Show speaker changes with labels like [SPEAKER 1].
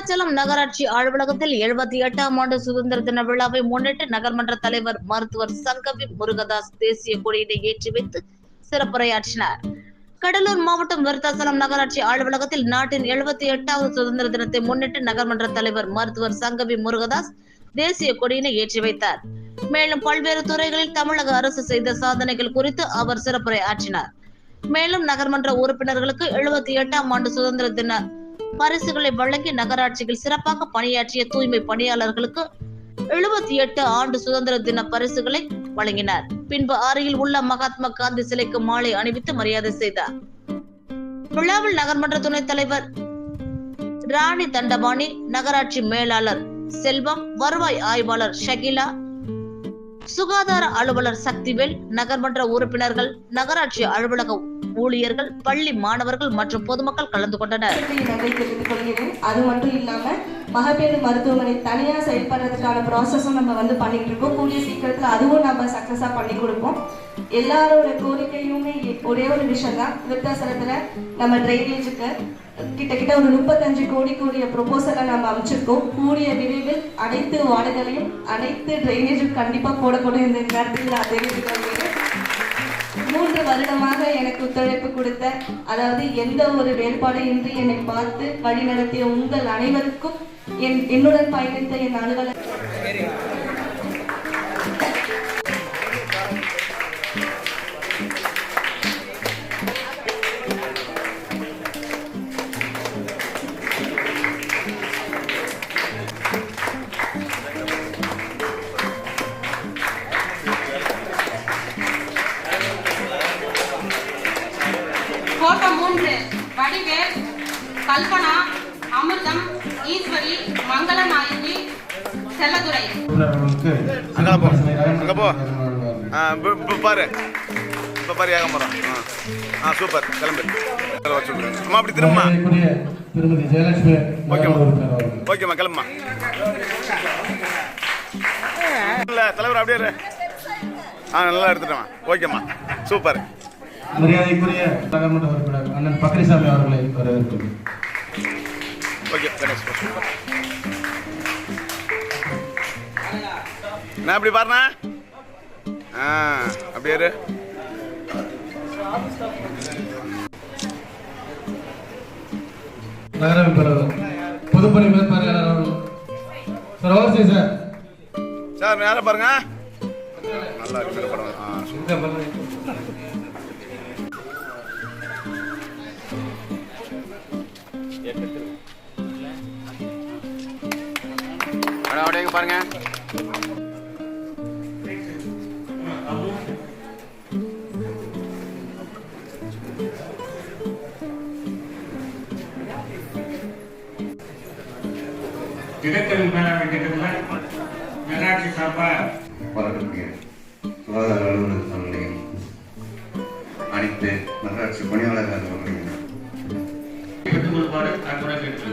[SPEAKER 1] விருத்தாச்சலம் நகராட்சி அலுவலகத்தில் 78ஆம் ஆண்டு சுதந்திர தின விழாவை முன்னிட்டு நகர்மன்ற தலைவர் மருத்துவர் சங்கவி முருகதாஸ் தேசிய கொடியினை ஏற்றி வைத்து சிறப்புரையாற்றினார். கடலூர் மாவட்டம் விருத்தாச்சலம் நகராட்சி அலுவலகத்தில் நாட்டின் 78வது சுதந்திர தினத்தை முன்னிட்டு நகர்மன்ற தலைவர் மருத்துவர் சங்கவி முருகதாஸ் தேசிய கொடியினை ஏற்றி வைத்தார். மேலும் பல்வேறு துறைகளில் தமிழக அரசு செய்த சாதனைகள் குறித்து அவர் சிறப்புரை ஆற்றினார். மேலும் நகர்மன்ற உறுப்பினர்களுக்கு 78ஆம் ஆண்டு சுதந்திர தின பரிசுகளை வழங்கி நகராட்சியில் சிறப்பாக பணியாற்றிய தூய்மை பணியாளர்களுக்கு 78 ஆண்டு சுதந்திர தின பரிசுகளை வழங்கினார். பின்பு அருகில் உள்ள மகாத்மா காந்தி சிலைக்கு மாலை அணிவித்து மரியாதை செய்தார். விழாவில் நகர்மன்ற துணைத் தலைவர் ராணி தண்டபாணி, நகராட்சி மேலாளர் செல்வம், வருவாய் ஆய்வாளர் ஷகிலா, சுகாதார அலுவலர் சக்திவேல், நகர்மன்ற உறுப்பினர்கள், நகராட்சி அலுவலக ஊழியர்கள், பள்ளி மாணவர்கள் மற்றும் பொதுமக்கள் கலந்து கொண்டனர்.
[SPEAKER 2] அது மட்டும் இல்லாம மகப்பேறு மருத்துவமனை தனியா செயல்படுறதுக்கான ப்ராசஸும் நம்ம பண்ணிட்டு இருக்கோம். கூடிய சீக்கிரத்துல அதுவும் நம்ம சக்சஸா பண்ணி கொடுப்போம். எல்லாரோட கோரிக்கையுமே ஒரே ஒரு விஷயம் தான். விருத்தாச்சலத்துல நம்ம டிரைனேஜுக்கு கிட்டத்தட்ட ஒரு 35 கோடி கூடிய ப்ரொபோசலை நம்ம அமைச்சிருக்கோம். கூடிய விரைவில் அனைத்து வார்டுகளையும் அனைத்து டிரைனேஜும் கண்டிப்பா போடக்கூடிய இந்த நேரத்தில் நான் தெரிவித்துக்கொள்கிறேன். 3 வருடமாக எனக்கு ஒத்துழைப்பு கொடுத்த, அதாவது எந்த ஒரு வேறுபாடும் இன்றி என்னை பார்த்து வழி நடத்திய உங்கள் அனைவருக்கும், என்னுடன் பயணித்த என் அலுவலர்
[SPEAKER 3] கோட்டம் 3 வடிவேல், கல்பனா, அமிர்தம், ஈஸ்வரி, மங்களநாயகி, செல்லதுரை.
[SPEAKER 4] சூப்பர், கிளம்பு. அப்படி திரும்ப
[SPEAKER 5] திருமதி ஜெயலட்சுமி.
[SPEAKER 4] ஓகேம்மா, கிளம்புமா. இல்ல தலைவர் அப்படியே நல்லா எடுத்துட்டேன். ஓகேம்மா, சூப்பர்.
[SPEAKER 5] மரியாதைக்குரிய நகர்மன்ற உறுப்பினர் அண்ணன் பக்ரிசாமி அவர்களை வரவேற்கிறேன்.
[SPEAKER 4] ஓகே, நான் அப்படி பாருண்ணா. அப்படியே
[SPEAKER 5] நகரமைப்பு பொதுப்பணி மேற்பார்வையாளர் அவர்கள் சார். ஓசி சார்.
[SPEAKER 4] சார் நேரம் பாருங்க. நல்லா இருக்கு படம். அப்படியே பாருங்க.
[SPEAKER 6] திட்டத்தில் மேலாண்மை திட்டத்தில் நகராட்சி சார்பாக
[SPEAKER 7] வரக்கூடிய சுகாதார அலுவலகங்களுடைய அனைத்து நகராட்சி பணியாளர்கள்
[SPEAKER 6] கட்டுக்கொள்பாடு அன்புடன் கேட்டு